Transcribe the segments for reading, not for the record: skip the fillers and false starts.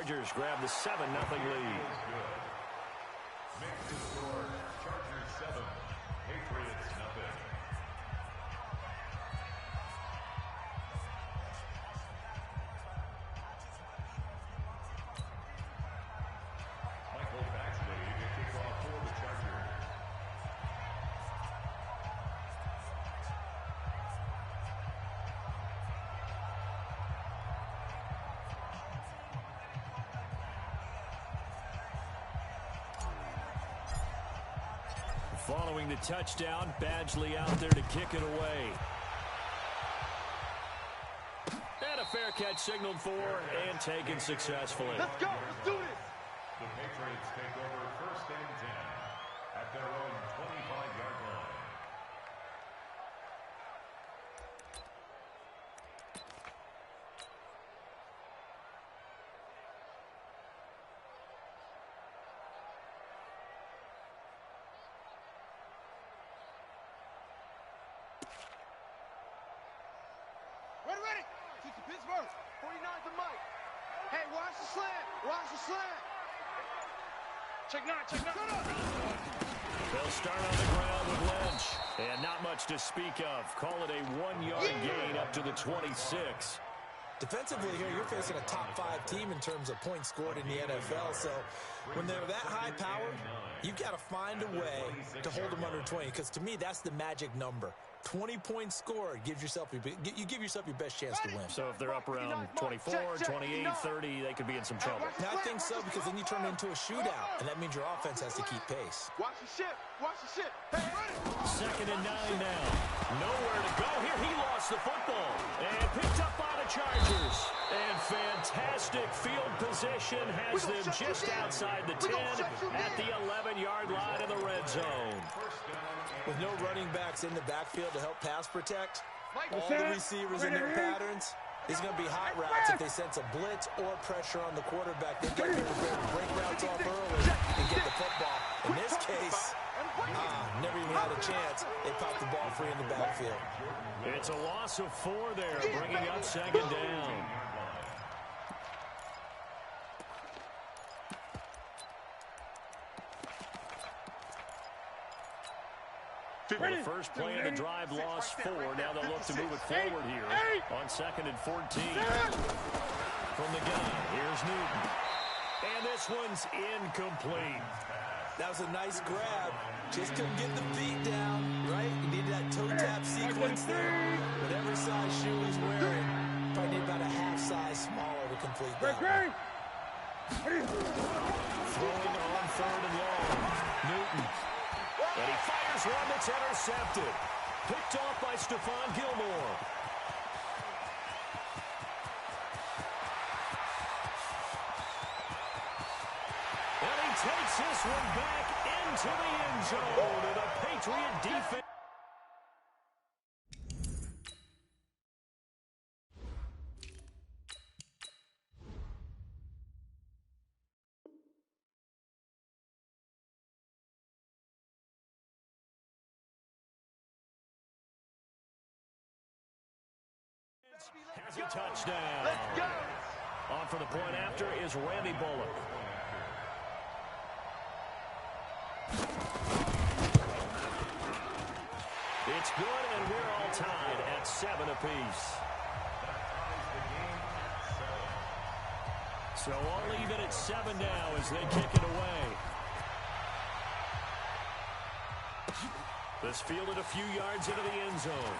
Chargers grab the 7-0 lead. Makes the score Chargers 7, Patriots 0. Following the touchdown, Badgley out there to kick it away. And a fair catch signaled for and taken successfully. Let's go. Let's do this. The Patriots take over 1st and 10 at their own 25-yard line. Ready. Teach the Pittsburgh. 49's the mic. Hey, watch the slant. Watch the slant. Check nine. They'll start on the ground with Lynch. And not much to speak of. Call it a 1-yard gain up to the 26. Defensively here, you're facing a top-5 team in terms of points scored in the NFL. So when they're that high power, you've got to find a way to hold them under 20. Because to me, that's the magic number. 20 points scored gives yourself you give yourself your best chance to win. So if they're up around 24, 28, 30, they could be in some trouble. I think so, because then you turn it into a shootout, and that means your offense has to keep pace. Watch the ship. Hey, ready. 2nd and 9 now. Nowhere to go here. He lost the football and picked up by the Chargers. And fantastic field position has them just outside the 10 at the 11-yard line of the red zone. With no running backs in the backfield to help pass protect, all the receivers in their patterns, these are going to be hot routes if they sense a blitz or pressure on the quarterback. They've got to be prepared to break routes off early and get the football. In this case, never even had a chance. They popped the ball free in the backfield. It's a loss of 4 there, bringing up 2nd down. Well, the first play of the drive lost 4. Now they'll look to move it forward here on 2nd and 14. From the gun, here's Newton. And this one's incomplete. That was a nice grab. Just couldn't get the feet down, right? You needed that toe tap sequence there. Whatever size shoe he's wearing, probably need about a half size smaller to complete that. Throwing on 3rd and long. Newton. And he fires one that's intercepted. Picked off by Stephon Gilmore. And he takes this one back into the end zone. And the Patriot defense. Has a touchdown. Let's go. On for the point after is Randy Bullock. It's good, and we're all tied at 7 apiece. So all even at 7 now as they kick it away. This fielded a few yards into the end zone.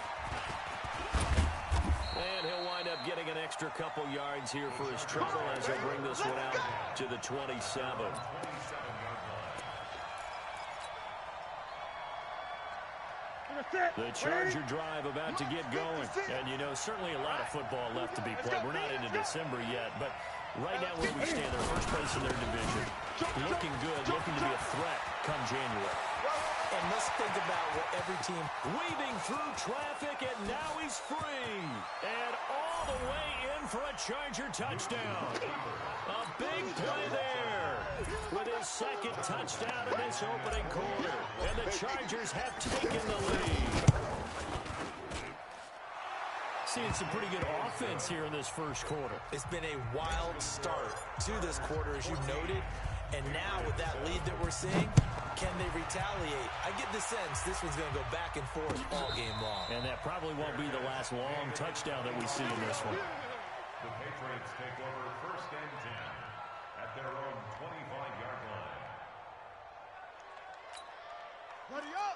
And he'll wind up getting an extra couple yards here for his trouble as he'll bring this one out to the 27. The Charger drive about to get going. And, you know, certainly a lot of football left to be played. We're not into December yet, but right now where we stand, they're first place in their division. Looking good, looking to be a threat come January. And let's think about what every team... Weaving through traffic, and now he's free. And all the way in for a Charger touchdown. A big play there with his 2nd touchdown in this opening quarter. And the Chargers have taken the lead. seeing some pretty good offense here in this first quarter. It's been a wild start to this quarter, as you noted. And now with that lead that we're seeing, can they retaliate? I get the sense this one's going to go back and forth all game long. And that probably won't be the last long touchdown that we see in this one. The Patriots take over first and 10 at their own 25-yard line.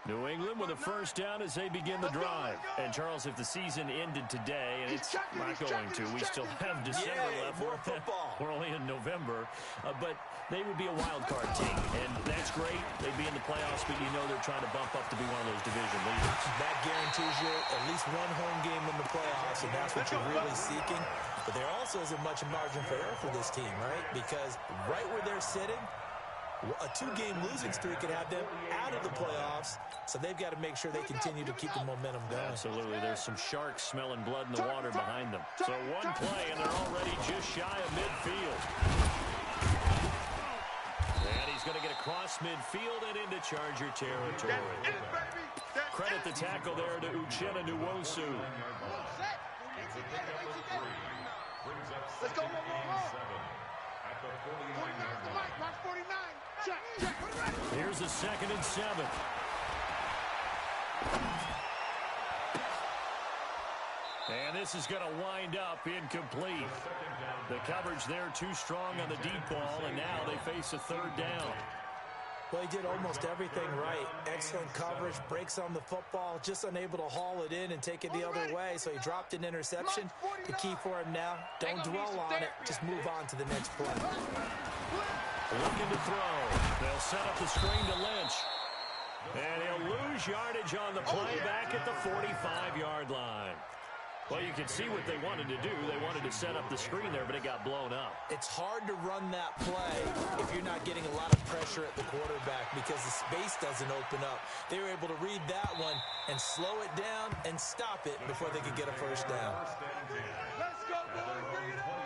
New England with a first down as they begin the drive. And, Charles, if the season ended today, and it's not going to, we still have December left. More football. We're only in November. But they would be a wild card team, and that's great. They'd be in the playoffs, but you know they're trying to bump up to be one of those division leaders. That guarantees you at least one home game in the playoffs, and that's what you're really seeking. But there also isn't much margin for error for this team, right? Because right where they're sitting, a 2-game losing streak could have them out of the playoffs, so they've got to make sure they continue to keep the momentum going. Absolutely. There's some sharks smelling blood in the water behind them. So one play, and they're already just shy of midfield. And he's going to get across midfield and into Charger territory. Credit the tackle there to Uchenna Nwosu. Let's go, at the 49-yard line. Box 49. Check. Here's a 2nd and 7. And this is going to wind up incomplete. The coverage there too strong on the deep ball, and now they face a 3rd down. Well, he did almost everything right. Excellent coverage, breaks on the football, just unable to haul it in and take it the other way. So he dropped an interception. The key for him now, don't dwell on it. Just move on to the next play. Looking to throw. They'll set up the screen to Lynch. And he'll lose yardage on the play back at the 45-yard line. Well, you can see what they wanted to do. They wanted to set up the screen there, but it got blown up. It's hard to run that play if you're not getting a lot of pressure at the quarterback because the space doesn't open up. They were able to read that one and slow it down and stop it before they could get a first down. Let's go, boys. Bring it on.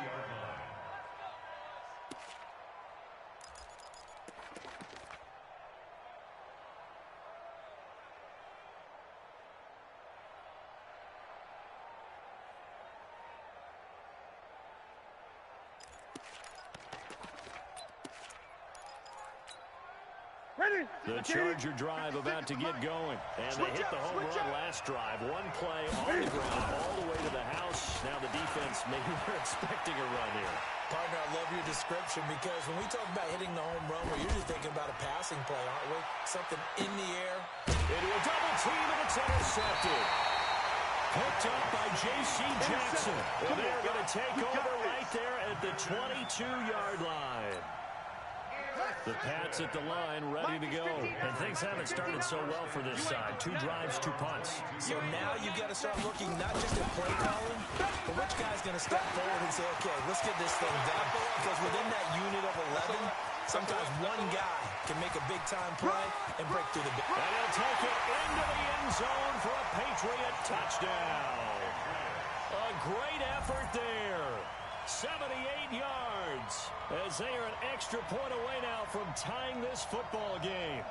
The Charger drive about to get going. And they hit the home run last drive. One play on the ground all the way to the house. Now the defense, maybe they're expecting a run here. Partner, I love your description because when we talk about hitting the home run, we're usually thinking about a passing play, aren't we? Something in the air. Into a double team, and it's intercepted. Picked up by J.C. Jackson. And they're going to take over right there at the 22-yard line. The Pats at the line, ready to go. And things haven't started so well for this side. 2 drives, 2 punts. So now you've got to start looking not just at play calling, but which guy's going to step forward and say, okay, let's get this thing done. Because within that unit of 11, sometimes one guy can make a big-time play and break through the big. And he'll take it into the end zone for a Patriot touchdown. A great effort there. 78 yards as they are an extra point away now from tying this football game.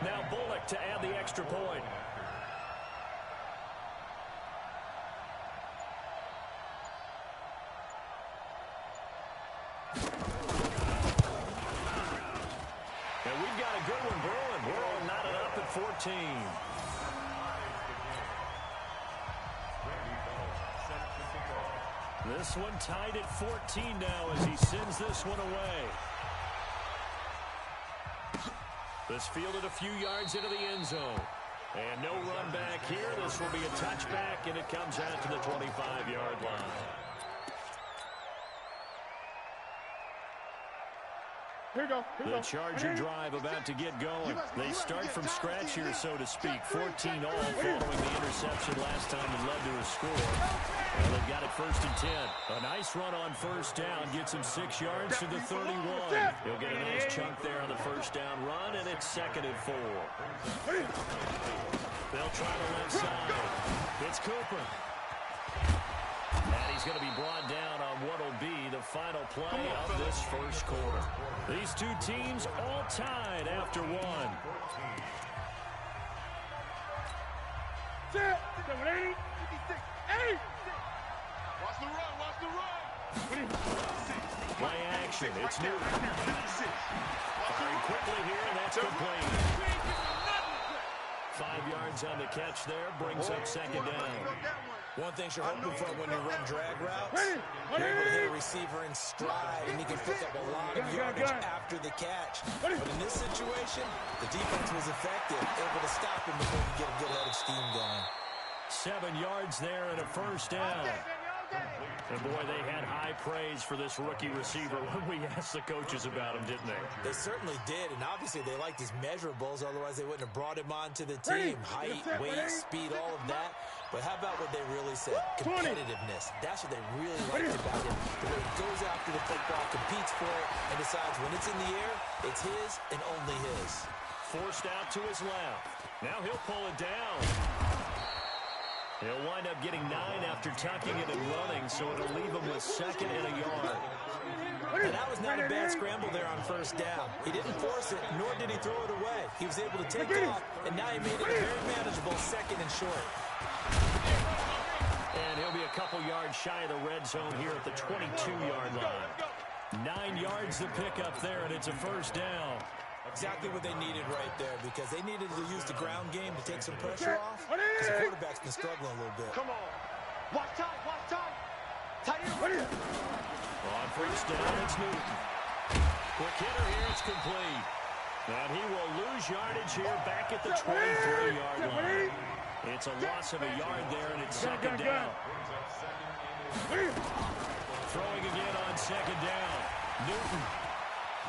Now Bullock to add the extra point. And we've got a good one brewing. We're all knotted up at 14. This one tied at 14 now as he sends this one away. This fielded a few yards into the end zone. And no run back here. This will be a touchback, and it comes out to the 25-yard line. The Charger drive about to get going. They start from scratch here, so to speak. 14 all following the interception last time that led to a score. Well, they've got it 1st and 10. A nice run on 1st down. Gets him 6 yards to the 31. He'll get a nice chunk there on the 1st down run, and it's 2nd and 4. They'll try the left side. It's Cooper. And he's going to be brought down on what will be the final play of this 1st quarter. These two teams all tied after 1. Watch the run, watch the run. Play action, it's Newton. Firing quickly here, and that's complete. 5 yards on the catch there, brings up 2nd down. One thing you're hoping for when you run drag routes, you're able to hit a receiver in stride, and he can pick up a lot of yardage after the catch. But in this situation, the defense was effective, able to stop him before he could get a good head of steam going. 7 yards there and a 1st down. And boy, they had high praise for this rookie receiver when we asked the coaches about him, didn't they? They certainly did, and obviously they liked his measurables, otherwise they wouldn't have brought him onto the team. Height, weight, speed, all of that. But how about what they really said? Competitiveness. That's what they really liked about him. The way he goes after the football, competes for it, and decides when it's in the air, it's his and only his. Forced out to his left. Now he'll pull it down. He'll wind up getting 9 after tucking it and running, so it'll leave him with 2nd and a yard. And that was not a bad scramble there on 1st down. He didn't force it, nor did he throw it away. He was able to take off, and now he made it a very manageable 2nd and short. And he'll be a couple yards shy of the red zone here at the 22-yard line. 9 yards to pick up there, and it's a 1st down. Exactly what they needed right there, because they needed to use the ground game to take some pressure off, because the quarterback's been struggling a little bit. Come on. Watch time, watch time. Tight end. On 1st down, it's Newton. Quick hitter here, it's complete. And he will lose yardage here back at the 23-yard line. It's a loss of a yard there, and it's 2nd down. Throwing again on 2nd down. Newton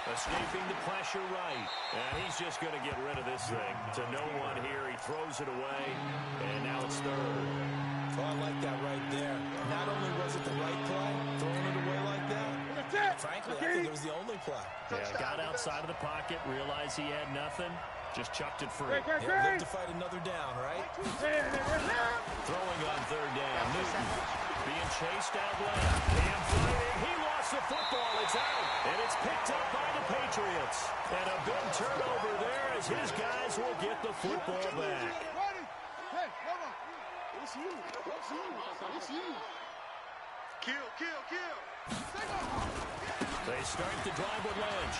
escaping the pressure right. And he's just going to get rid of this thing. To no one here, he throws it away, and now it's 3rd. Oh, I like that right there. Not only was it the right play, throwing it away like that, frankly, I think it was the only play. Yeah, got outside of the pocket, realized he had nothing, just chucked it free. Yeah, lived to fight another down, right? Throwing on 3rd down. Newton being chased out left. And fighting. He lost the football. It's out. And it's picked up by the Patriots. And a big turnover there as his guys will get the football back. Hey, hold on. It's you. It's you. It's you. Kill, kill, kill. They start the drive with Lynch.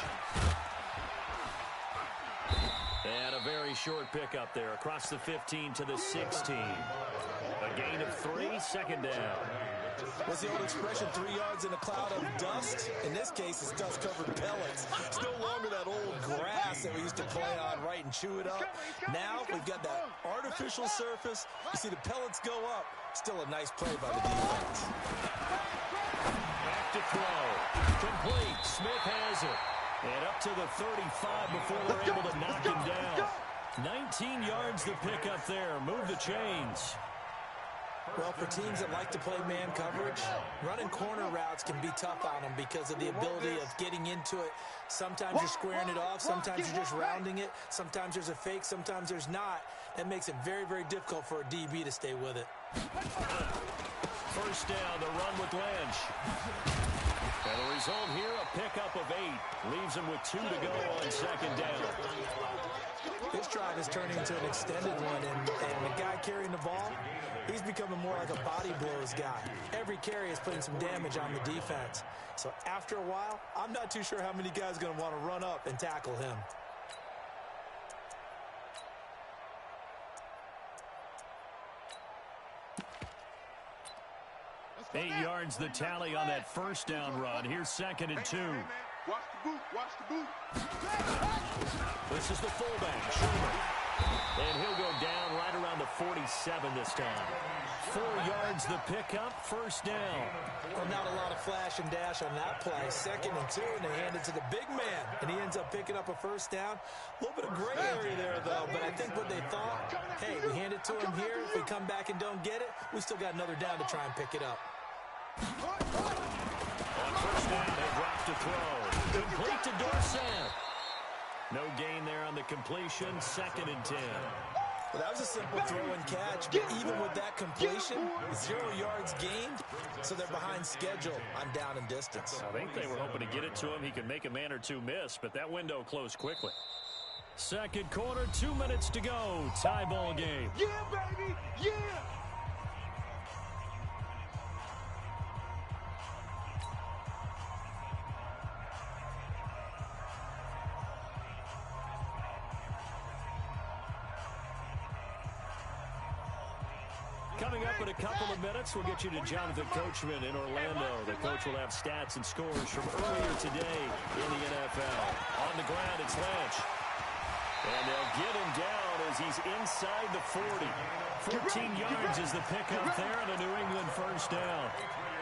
And a very short pickup there across the 15 to the 16. A gain of 3, 2nd down. What's the old expression, 3 yards in a cloud of dust? In this case, it's dust-covered pellets. It's no longer that old grass that we used to play on, right, and chew it up. Now we've got that artificial surface. You see the pellets go up. Still a nice play by the defense. Back to throw. Complete. Smith has it. And up to the 35 before they're able to knock him down. 19 yards to pick up there. Move the chains. Well, for teams that like to play man coverage, running corner routes can be tough on them because of the ability of getting into it. Sometimes you're squaring it off. Sometimes you're just rounding it. Sometimes there's a fake. Sometimes there's not. That makes it very, very difficult for a DB to stay with it. 1st down, the run with Lynch. And the result here, a pickup of 8. Leaves him with 2 to go on 2nd down. This drive is turning into an extended one, and the guy carrying the ball, he's becoming more like a body blows guy. Every carry is putting some damage on the defense. So after a while, I'm not too sure how many guys are going to want to run up and tackle him. Eight yards the tally on that 1st down run. Here's 2nd and 2. Watch the boot, watch the boot. This is the fullback, Schumer. And he'll go down right around the 47 this time. 4 yards the pickup, first down. Well, not a lot of flash and dash on that play. 2nd and 2, and they hand it to the big man. And he ends up picking up a first down. A little bit of gray area there, though. But I think what they thought, hey, we hand it to him here. If we come back and don't get it, we still got another down to try and pick it up. On first down, they drop to throw. Complete to Dorsett. No gain there on the completion, 2nd and 10. Well, that was a simple throw and catch, but even with that completion, 0 yards gained, so they're behind schedule on down and distance. I think they were hoping to get it to him. He could make a man or two miss, but that window closed quickly. Second quarter, 2 minutes to go. Tie ball game. Yeah, baby! Yeah! Coming up in a couple of minutes, we'll get you to Jonathan Coachman in Orlando. The coach will have stats and scores from earlier today in the NFL. On the ground, it's Lynch. And they'll get him down as he's inside the 40. 14 yards is the pickup there and a New England first down.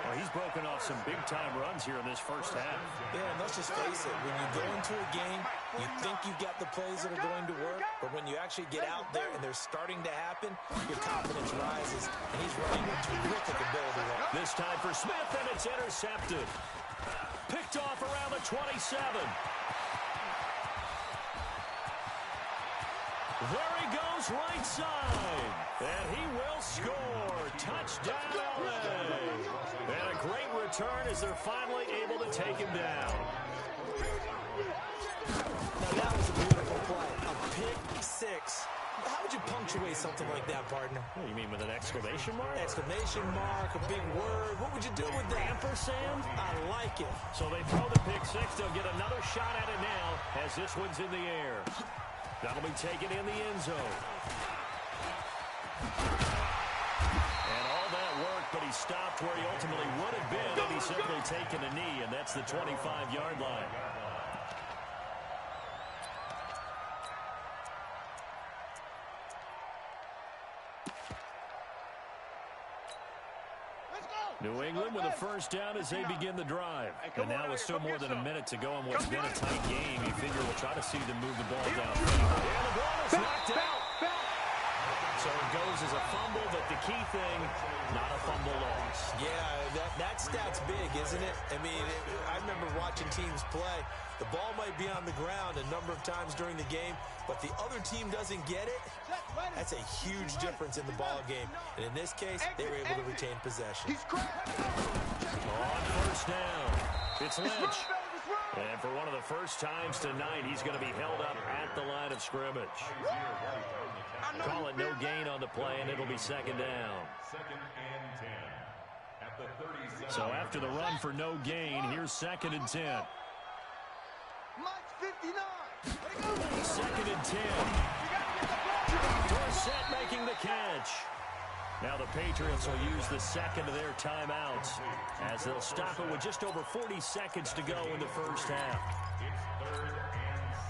Well, he's broken off some big-time runs here in this first half. Yeah, and let's just face it. When you go into a game, you think you've got the plays that are going to work, but when you actually get out there and they're starting to happen, your confidence rises, and he's running with terrific ability. This time for Smith, and it's intercepted. Picked off around the 27. There he goes, right side. And he will score. Touchdown, LA. And a great return as they're finally able to take him down. Now, that was a beautiful play. A pick six. How would you punctuate something like that, partner? What, you mean with an exclamation mark? Exclamation mark, a big word. What would you do with that? Ampersand? I like it. So they throw the pick six. They'll get another shot at it now as this one's in the air. That'll be taken in the end zone. And all that work, but he stopped where he ultimately would have been had he simply taken a knee, and that's the 25-yard line. New England with a first down as they begin the drive. And now with still more than a minute to go in what's been a tight game, you figure we'll try to see them move the ball down. And the ball is knocked out. So it goes as a fumble, but the key thing, not a fumble loss. Yeah, that stat's big, isn't it? I mean, I remember watching teams play. The ball might be on the ground a number of times during the game, but the other team doesn't get it. That's a huge difference in the ball game. And in this case, they were able to retain possession. On first down, it's Lynch. And for one of the first times tonight, he's going to be held up at the line of scrimmage. Call it no gain on the play, and it'll be second down. 2nd and 10 at the 37. So after the run for no gain, here's 2nd and 10. Mike's 59. 2nd and 10. Dorsett making the catch. Now the Patriots will use the second of their timeouts as they'll stop it with just over 40 seconds to go in the first half.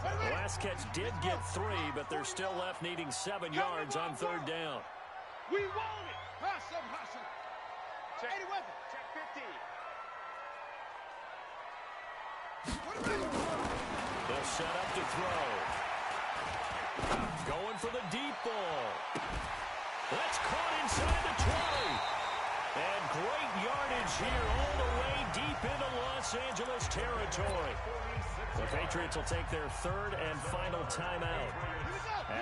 The last catch did get 3, but they're still left needing 7 yards on 3rd down. We want it. Hustle, hustle. Check. 80 weapon. Check 50. They'll set up to throw. Going for the deep ball. That's caught inside the 20. And great yardage here all the way deep into Los Angeles territory. The Patriots will take their 3rd and final timeout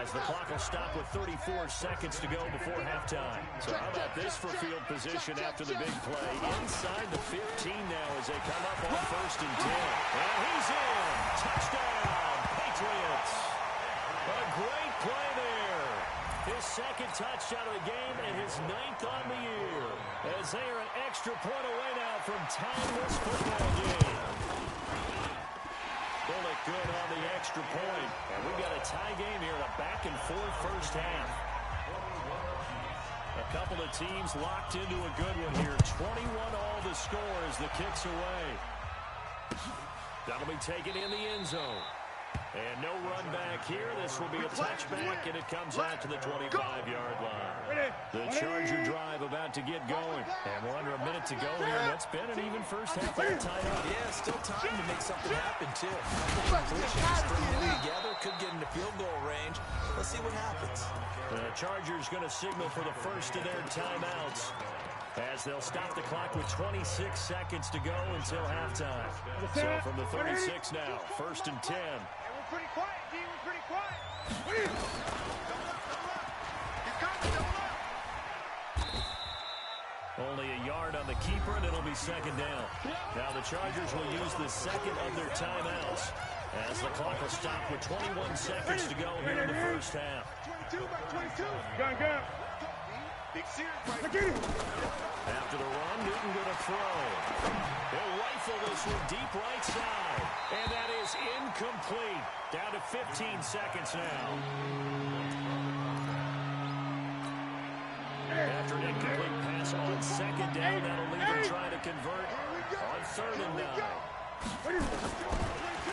as the clock will stop with 34 seconds to go before halftime. So how about this for field position after the big play? Inside the 15 now as they come up on 1st and 10. And he's in. Touchdown, Patriots. A great play there. His 2nd touchdown of the game and his 9th on the year. As they are an extra point away now from tying this football game. Bullock good on the extra point. And we've got a tie game here in a back-and-forth first half. A couple of teams locked into a good one here. 21 all the score as the kick's away. That'll be taken in the end zone. And no run back here. This will be a touchback, and it comes out to the 25-yard line. The Charger drive about to get going. And we're under a minute to go here. What's been an even first half all tied up. Yeah, still time to make something happen, too. Completions stringing it together. Could get into field goal range. Let's see what happens. The Chargers going to signal for the first of their timeouts, as they'll stop the clock with 26 seconds to go until halftime. So from the 36 now, 1st and 10. We're pretty quiet, D. We're pretty quiet. Only a yard on the keeper, and it'll be 2nd down. Now the Chargers will use the second of their timeouts, as the clock will stop with 21 seconds to go here in the first half. 22 by 22. Go. Big series right here. After the run, Newton going to throw. He'll rifle this one deep right side. And that is incomplete. Down to 15 seconds now. After an incomplete pass on 2nd down, that'll leave him trying to convert on 3rd and 9.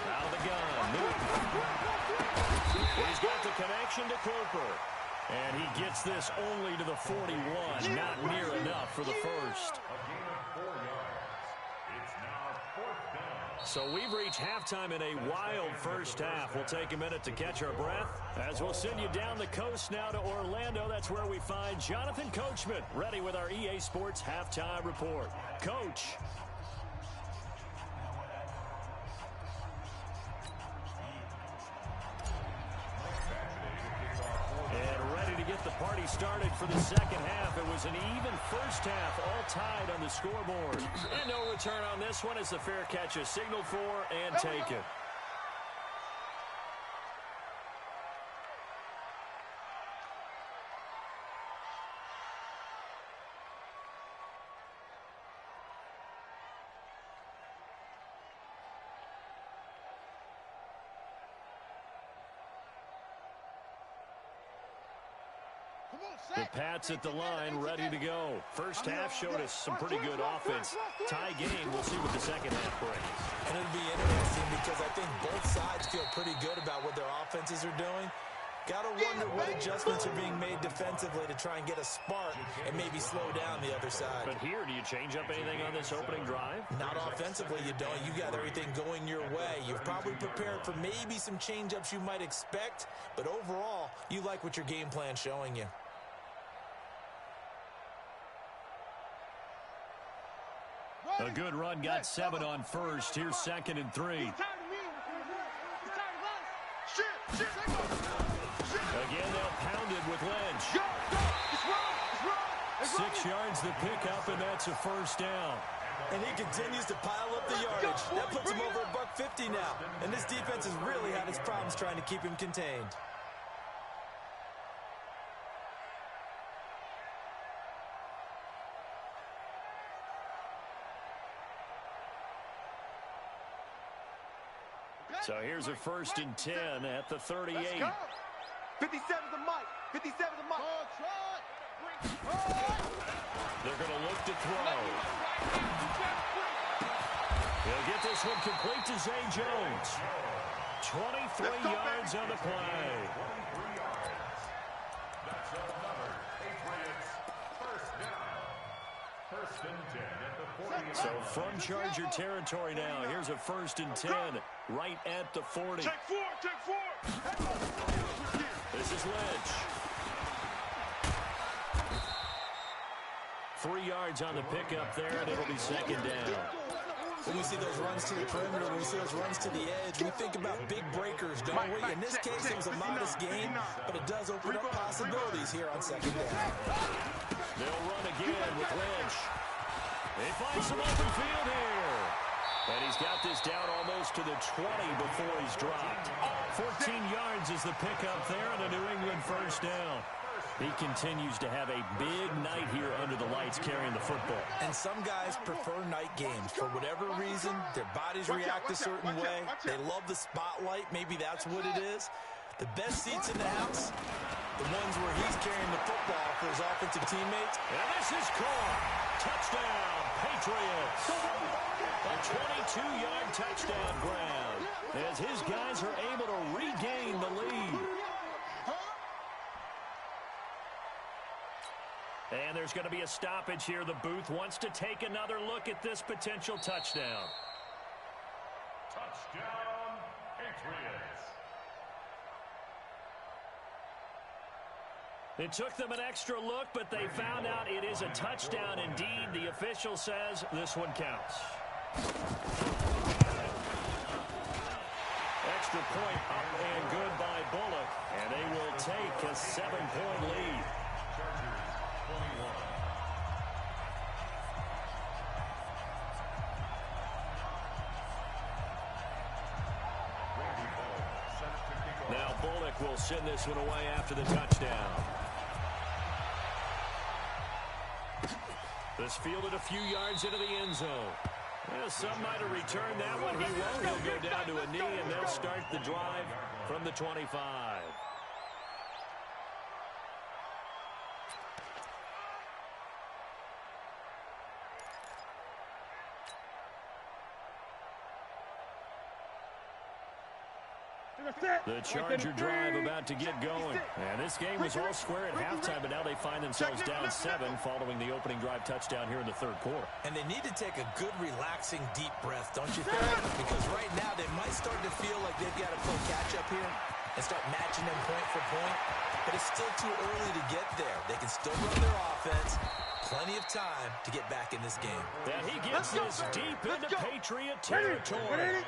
Out of the gun, Newton. He's got the connection to Cooper. And he gets this only to the 41. Not near enough for the first. A gain of 4 yards. It's now 4th down. So we've reached halftime in a wild first half. We'll take a minute to catch our breath, as we'll send you down the coast now to Orlando. That's where we find Jonathan Coachman, ready with our EA Sports Halftime Report. Coach. Get the party started for the second half. It was an even first half, all tied on the scoreboard. And no return on this one as the fair catch is signaled for and taken. The Pats at the line, ready to go. First half showed us some pretty good offense. Tie game, we'll see what the second half brings. And it'll be interesting because I think both sides feel pretty good about what their offenses are doing. Got to wonder what adjustments are being made defensively to try and get a spark and maybe slow down the other side. But here, do you change up anything on this opening drive? Not offensively, you don't. You got everything going your way. You've probably prepared for maybe some change-ups you might expect, but overall, you like what your game plan's showing you. A good run, got 7 on first. Here's 2nd and 3. He's tired of me. He's tired of us. Shit. Again, they'll pound it with Lynch. Go. It's wrong. 6 yards to pick up, and that's a first down. And he continues to pile up the yardage. That puts him over $150 now. And this defense has really had its problems trying to keep him contained. So here's a 1st and 10 at the 38. 57 the mic. 57 the mic. They're going to look to throw. He'll get this one complete to Zay Jones. 23 yards on the play. 23 yards. That's another Patriots first down. 1st and 10 at the 40. So from Charger territory now, here's a 1st and 10 right at the 40. Take 4. This is Lynch. 3 yards on the pickup there, and it'll be 2nd down. When we see those runs to the perimeter, when we see those runs to the edge, we think about big breakers, don't we? In this case, it was a modest gain, but it does open up possibilities here on 2nd down. They'll run again with Lynch. He finds some open field here. And he's got this down almost to the 20 before he's dropped. 14 yards is the pickup there, and a New England first down. He continues to have a big night here under the lights carrying the football. And some guys prefer night games. For whatever reason, their bodies react a certain way. They love the spotlight. Maybe that's what it is. The best seats in the house, the ones where he's carrying the football for his offensive teammates. And this is caught. Touchdown, Patriots. A 22-yard touchdown grab. as his guys are able to regain the lead. And there's going to be a stoppage here. The booth wants to take another look at this potential touchdown. Touchdown, Patriots. It took them an extra look, but they found out it is a touchdown indeed. The official says this one counts. Extra point up and good by Bullock, and they will take a 7-point lead. Chargers, 21. Now Bullock will send this one away after the touchdown. This fielded a few yards into the end zone. Well, some might have returned that one. He won't. He'll go down to a knee, and they'll start the drive from the 25. The Charger drive about to get going. And this game was all square at halftime, but now they find themselves down 7 following the opening drive touchdown here in the third quarter. And they need to take a good, relaxing, deep breath, don't you think? Because right now they might start to feel like they've got to play catch-up here and start matching them point for point. But it's still too early to get there. They can still run their offense. Plenty of time to get back in this game. And he gets this deep into Patriot territory.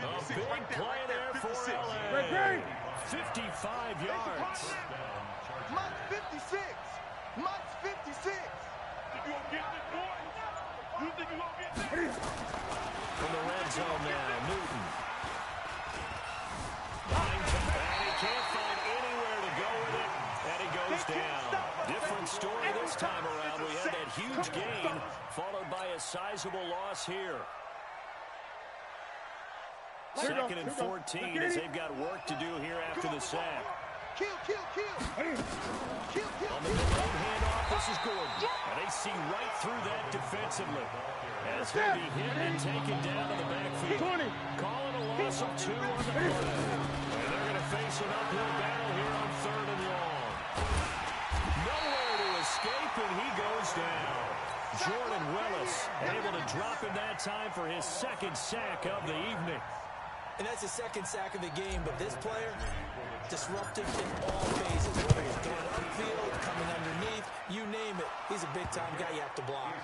A big play there for LA. 55 yards. Mike's 56. Mike's 56. You gonna get this, boy? You think you gonna get this? From the red zone now, Newton. And he can't find anywhere to go with it, and he goes down. Different story this time around. We had that huge gain, followed by a sizable loss here. Second and 14 as they've got work to do here after the sack. Kill. On the middle handoff, this is Gordon. And they see right through that defensively. As he'll be hit and taken down in the backfield. Calling a loss of 2 on the play. And they're going to face an uphill battle here on 3rd and long. Nowhere to escape, and he goes down. Jordan Willis able to drop him that time for his 2nd sack of the evening. And that's the 2nd sack of the game, but this player, disruptive in all phases. Whether he's going upfield, coming underneath, you name it. He's a big-time guy you have to block.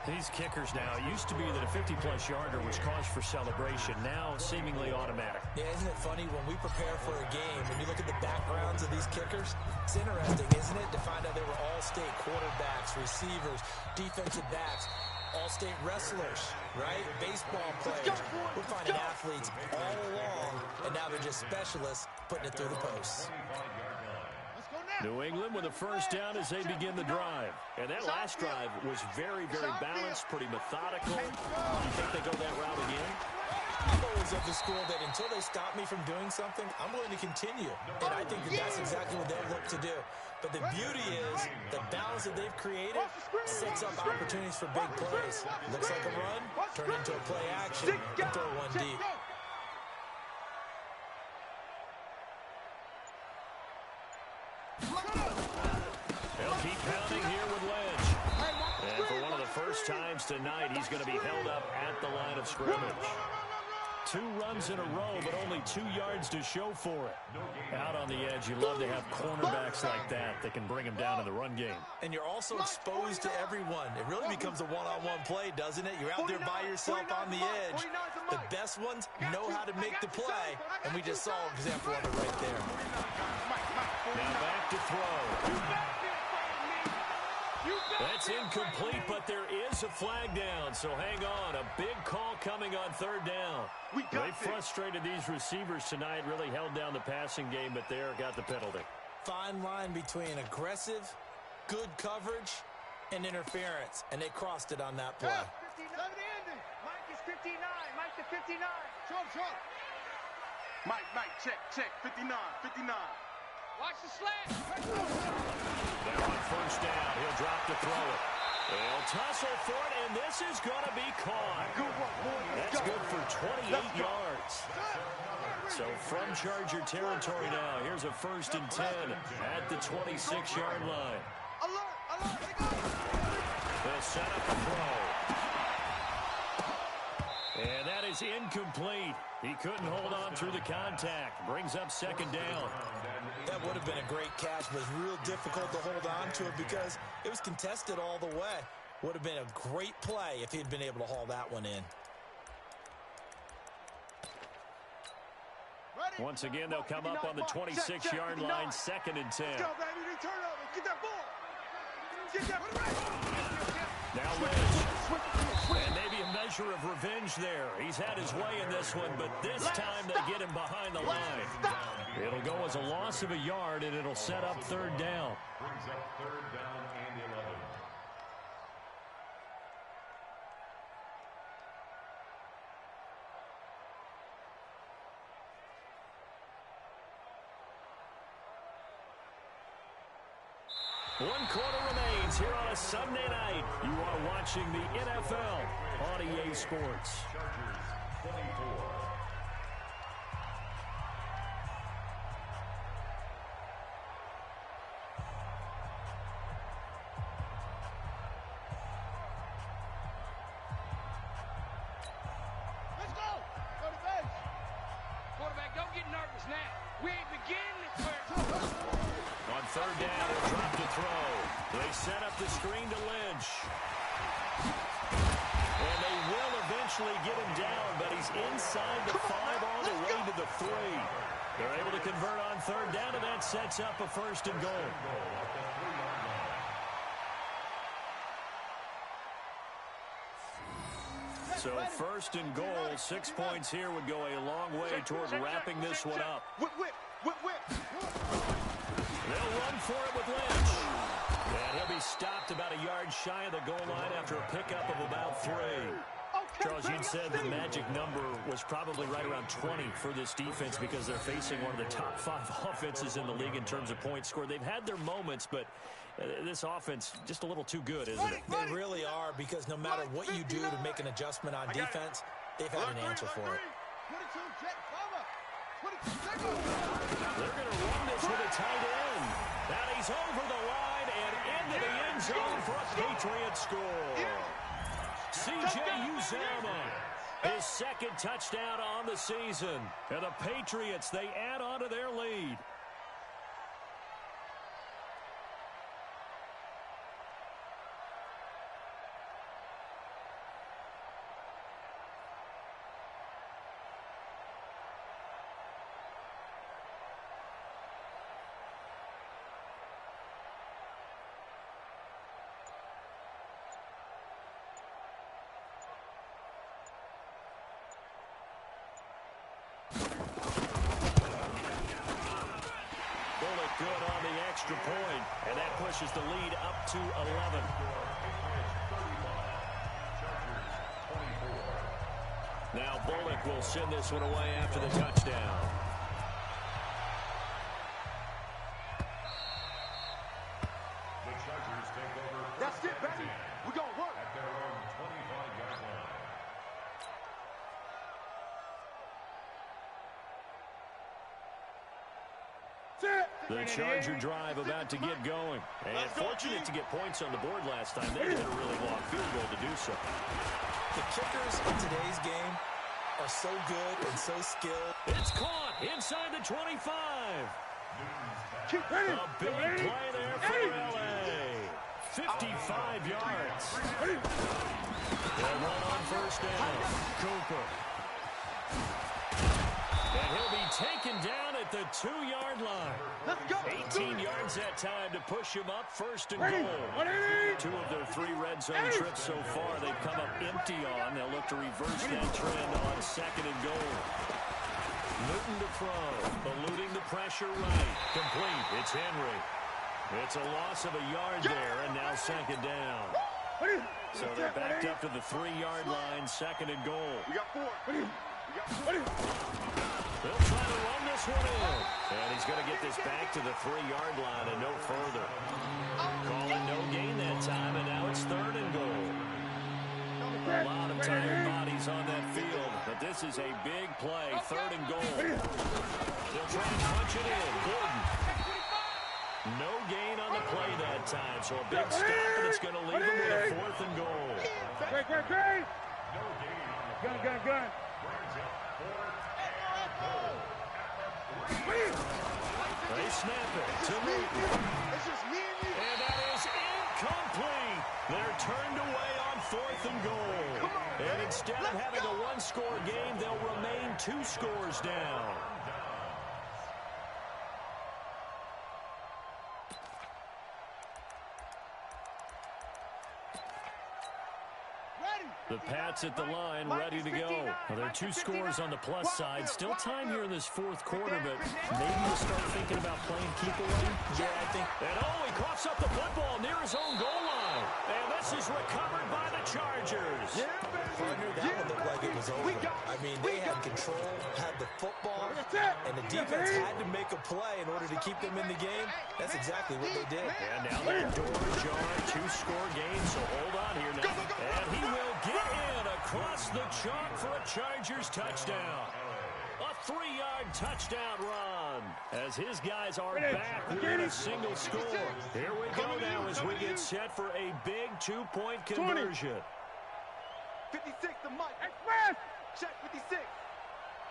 These kickers now, it used to be that a 50-plus yarder was cause for celebration. Now, seemingly automatic. Yeah, isn't it funny when we prepare for a game, when you look at the backgrounds of these kickers, it's interesting, isn't it, to find out they were all-state quarterbacks, receivers, defensive backs, all-state wrestlers, right? Baseball players. We're finding athletes all along, and now they're just specialists putting it through the posts. New England with a first down as they begin the drive. And that last drive was very, very balanced, pretty methodical. You think they go that route again? I'm always of the school that until they stop me from doing something, I'm going to continue. And I think that that's exactly what they'll look to do. But the beauty is the balance that they've created sets up opportunities for big plays. Looks like a run, turn into a play action, and throw one deep. They'll keep pounding here with Ledge. And for one of the first times tonight, he's going to be held up at the line of scrimmage. 2 runs in a row, but only 2 yards to show for it. Out on the edge, you love to have cornerbacks like that that can bring him down in the run game. And you're also exposed to everyone. It really becomes a one-on-one play, doesn't it? You're out there by yourself on the edge. The best ones know how to make the play, and we just saw an example of it right there. Now back to throw. That's incomplete, but there is a flag down, so hang on. A big call coming on 3rd down. They frustrated these receivers tonight, really held down the passing game, but there got the penalty. Fine line between aggressive, good coverage, and interference, and they crossed it on that play. Mike is 59. Mike to 59. Show. Mike, check. 59. Watch the slant. Now on first down, he'll drop to throw it. They'll tussle for it, and this is going to be caught. That's good for 28 yards. yards. So from Charger territory now, here's a 1st and 10 at the 26-yard line. They'll set up a throw. And that is incomplete. He couldn't hold on through the contact. Brings up 2nd down. That would have been a great catch, but it was real difficult to hold on to it because it was contested all the way. Would have been a great play if he'd been able to haul that one in. Once again, they'll come up on the 26-yard line, 2nd and 10. Let's go, baby. Turn over. Get that ball. Get that Now Lynch. And maybe a measure of revenge there. He's had his way in this one, but this time they get him behind the line. It'll go as a loss of a yard, and it'll set up 3rd down. Brings up 3rd down and 11. One quarter remains here on a Sunday night. You are watching the NFL on EA Sports. Chargers 24. Let's go. Go to base. Quarterback, don't get nervous now. We ain't beginning this first. On 3rd down, he'll drop to throw. They set up the screen to Lynch. And they will eventually get him down, but he's inside the 5 all the way to the 3. They're able to convert on 3rd down, and that sets up a 1st and goal. So 1st and goal, 6 points here would go a long way toward wrapping this one up. Whip, whip, whip, whip. They'll run for it with Lynch. And he'll be stopped about a yard shy of the goal line after a pickup of about 3. Charles, you'd said the magic number was probably right around 20 for this defense because they're facing one of the top 5 offenses in the league in terms of points scored. They've had their moments, but this offense just a little too good, isn't it? They really are, because no matter what you do to make an adjustment on defense, they've had an answer for it. 22, jet, cover. 22, take They're going to run this with a tight end. And he's over the line and into the end zone for a Patriot score. C.J. Uzomah, his 2nd touchdown on the season. And the Patriots, they add on to their lead. Good on the extra point, and that pushes the lead up to 11. Now Bullock will send this one away after the touchdown. The Chargers take over. That's it, baby. We're going to work. At their own 25-yard line. The Charger drive about to get going. And fortunate to get points on the board last time. They hit a really long field goal to do so. The kickers in today's game are so good and so skilled. It's caught inside the 25. Keep ready. A big play there for L.A. 55 yards. They'll run on 1st down. Cooper. And he'll be taken down at the 2-yard line. Let's go. 18 yards that time to push him up 1st and goal. 2 of their 3 red zone trips so far they've come up empty on. They'll look to reverse that trend on 2nd and goal. Newton to throw, eluding the pressure right. Complete. It's Henry. It's a loss of a yard there, and now 2nd down. So they're backed up to the 3-yard line, 2nd and goal. We got 4. They'll try to run this one in. And he's going to get this back to the 3-yard line and no further. Calling no gain that time, and now it's 3rd and goal. A lot of tired bodies on that field, but this This is a big play, 3rd and goal. They'll try and punch it in. Gordon. No gain on the play that time, so a big stop, and it's going to leave them with a 4th and goal. Great. Gun. They snap it to Newton. And that is incomplete. They're turned away on 4th and goal. And instead of having a 1-score game, they'll remain 2 scores down. The Pats at the line, ready to go. Well, there are 2 scores on the plus side. Still time here in this 4th quarter, but maybe we'll start thinking about playing keep away. Yeah, I think. And he coughs up the football near his own goal line. And this is recovered by the Chargers. Partner, that one looked like it was over. I mean, they had control, had the football, and the defense had to make a play in order to keep them in the game. That's exactly what they did. And now that door ajar, 2-score game, so hold on here now. And he will get in across the chalk for a Chargers touchdown. A 3-yard touchdown run as his guys are back within a single score. Here we go now as we get set for a big 2-point conversion. 56 to Mike. Express! Check 56.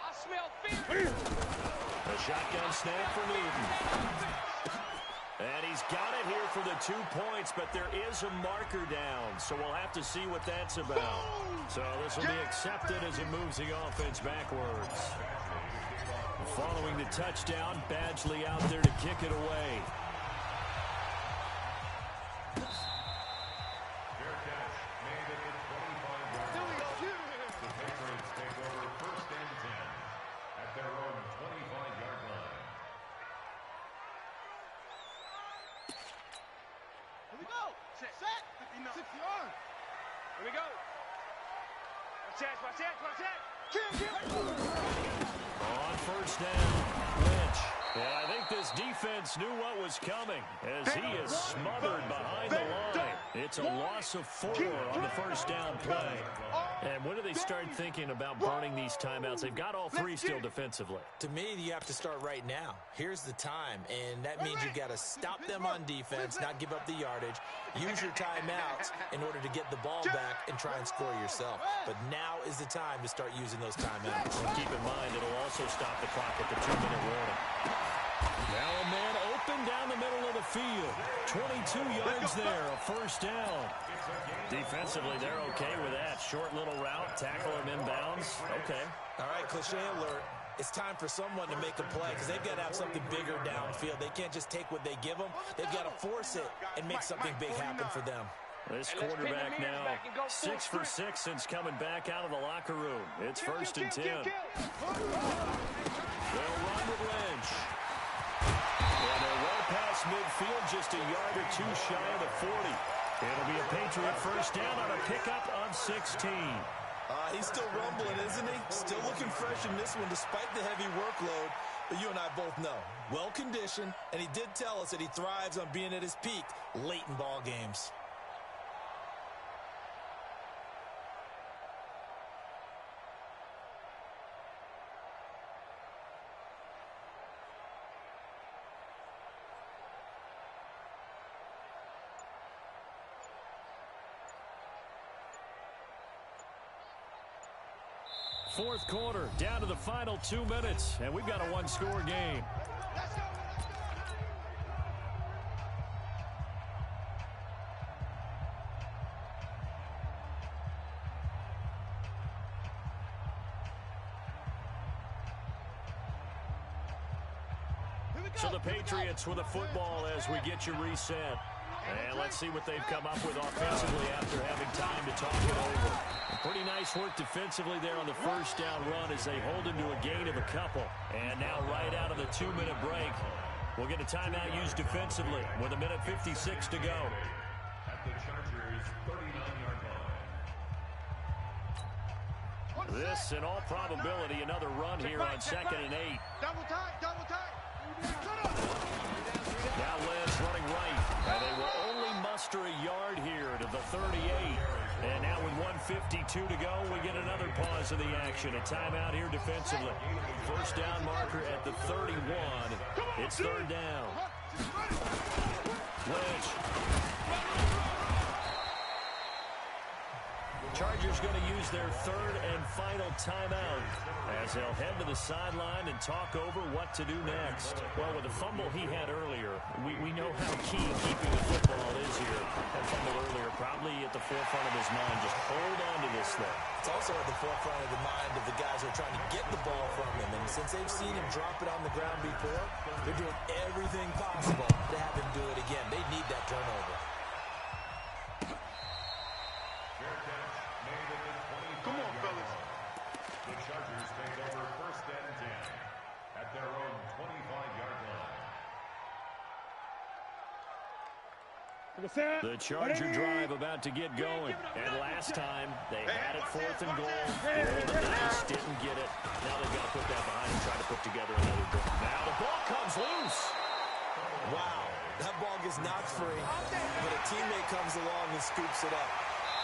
I smell fear. A shotgun snap for Newton. And he's got it here for the 2 points, but there is a marker down, so we'll have to see what that's about. So this will be accepted as it moves the offense backwards. Following the touchdown, Badgley out there to kick it away. On first down, Lynch. And I think this defense knew what was coming as he is smothered behind the line. It's a loss of 4 on the first down play. And when do they start thinking about burning these timeouts? They've got all 3 still defensively. To me, you have to start right now. Here's the time, and that means you've got to stop them on defense, not give up the yardage, use your timeouts in order to get the ball back and try and score yourself. But now is the time to start using those timeouts. And keep in mind, it'll also stop the clock at the 2-minute warning. Now a man open down the middle of the field. 22 yards there, a first down. Defensively, they're okay with that. Short little route, tackle him inbounds. Okay. All right, cliche alert. It's time for someone to make a play because they've got to have something bigger downfield. They can't just take what they give them. They've got to force it and make something big happen for them. This quarterback now 6 for 6 since coming back out of the locker room. It's 1st and 10. They'll run with Lynch. And they're well past midfield, just a yard or 2 shy of the 40. It'll be a Patriot first down on a pickup of 16. He's still rumbling, isn't he? Still looking fresh in this one despite the heavy workload. But you and I both know, well-conditioned, and he did tell us that he thrives on being at his peak late in ball games. Fourth quarter, down to the final 2 minutes, and we've got a 1-score game. So the Patriots with a football as we get you reset. And let's see what they've come up with offensively after having time to talk it over. Pretty nice work defensively there on the first down run as they hold into a gain of a couple. And now right out of the 2-minute break, we'll get a timeout used defensively with 1:56 to go. At the Chargers' 39-yard line. This, in all probability, another run here on 2nd and 8. Double tight. Now Lynch running right. And they will only muster a yard here to the 38. And now with 1:52 to go, we get another pause because of the action. A timeout here defensively. First down marker at the 31. It's third down. Lynch. Chargers going to use their third and final timeout as they'll head to the sideline and talk over what to do next. Well, with the fumble he had earlier, we know how key keeping the football is here. That fumble earlier probably at the forefront of his mind. Just hold on to this thing. It's also at the forefront of the mind of the guys who are trying to get the ball from him. And since they've seen him drop it on the ground before, they're doing everything possible to have him do it again. They need that turnover. Come on, fellas. The Chargers take over first and 10 at their own 25-yard line. The Charger drive about to get going. And last time, they had it fourth and goal. Rolled the dice, didn't get it. Now they've got to put that behind and try to put together another goal. Now the ball comes loose. Wow, that ball gets knocked free, but a teammate comes along and scoops it up.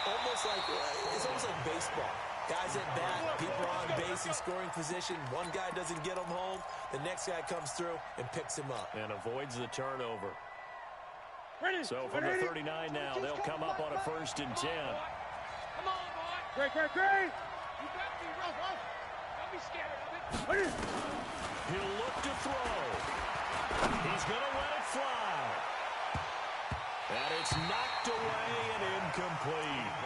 It's almost like baseball. Guys at bat, people on base in scoring position. One guy doesn't get him home. The next guy comes through and picks him up. And avoids the turnover. So from the 39 now, they'll come up on a first and 10. Come on, boy. Great. You got to be rough. Don't be scared of it. He'll look to throw. He's going to let it fly. And it's knocked away and incomplete.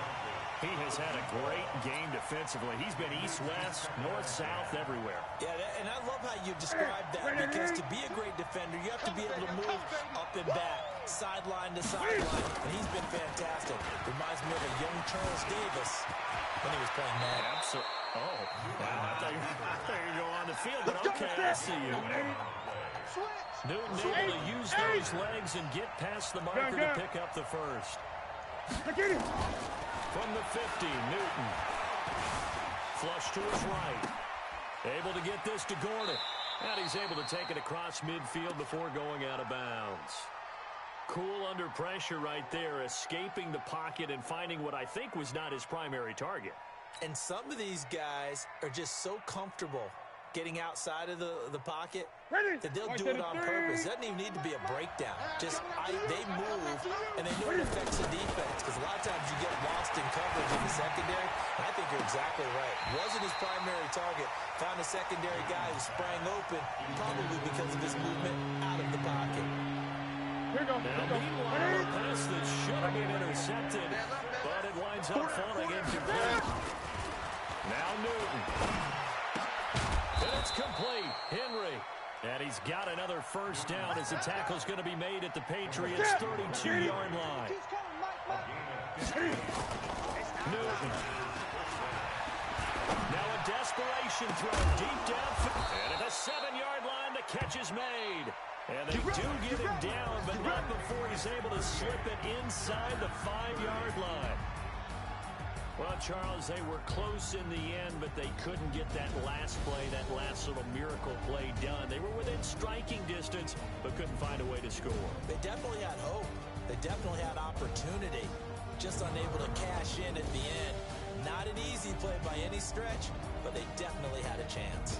He has had a great game defensively. He's been east-west, north-south, everywhere. Yeah, and I love how you described that, because to be a great defender, you have to be able to move up and back, sideline to sideline, and he's been fantastic. Reminds me of a young Charles Davis when he was playing that. Absolutely. Oh, wow. I thought you were going on the field, but okay, I see you. Newton able to use those legs and get past the marker to pick up the first. From the 50, Newton. Flush to his right. Able to get this to Gordon. And he's able to take it across midfield before going out of bounds. Cool under pressure right there, escaping the pocket and finding what I think was not his primary target. And some of these guys are just so comfortable getting outside of the pocket that they'll do it on purpose. It doesn't even need to be a breakdown. Just they move, and they know it affects the defense, because a lot of times you get lost in coverage in the secondary. And I think you're exactly right. Wasn't his primary target. Found a secondary guy who sprang open, probably because of his movement out of the pocket. Now, meanwhile, a pass that should have been intercepted, but it winds up falling incomplete. Now Newton. And it's complete. Henry. And he's got another first down as the tackle's going to be made at the Patriots' 32-yard line. Newton. Now a desperation throw deep downfield. And at the 7-yard line, the catch is made. And they do get him down, but not before he's able to slip it inside the 5-yard line. Well, Charles, they were close in the end, but they couldn't get that last play, that last little miracle play done. They were within striking distance, but couldn't find a way to score. They definitely had hope. They definitely had opportunity. Just unable to cash in at the end. Not an easy play by any stretch, but they definitely had a chance.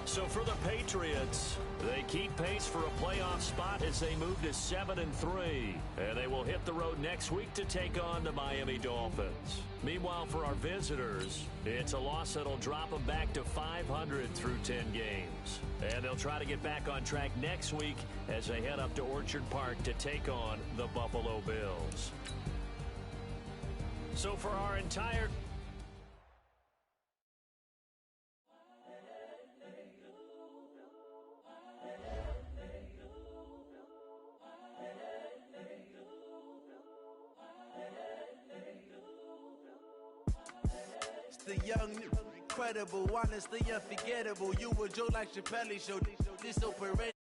So for the Patriots, they keep pace for a playoff spot as they move to 7-3. And they will hit the road next week to take on the Miami Dolphins. Meanwhile, for our visitors, it's a loss that'll drop them back to 500 through 10 games. And they'll try to get back on track next week as they head up to Orchard Park to take on the Buffalo Bills. So for our entire... The young, incredible, honestly unforgettable. You a joke like Chappelle Show. This operation.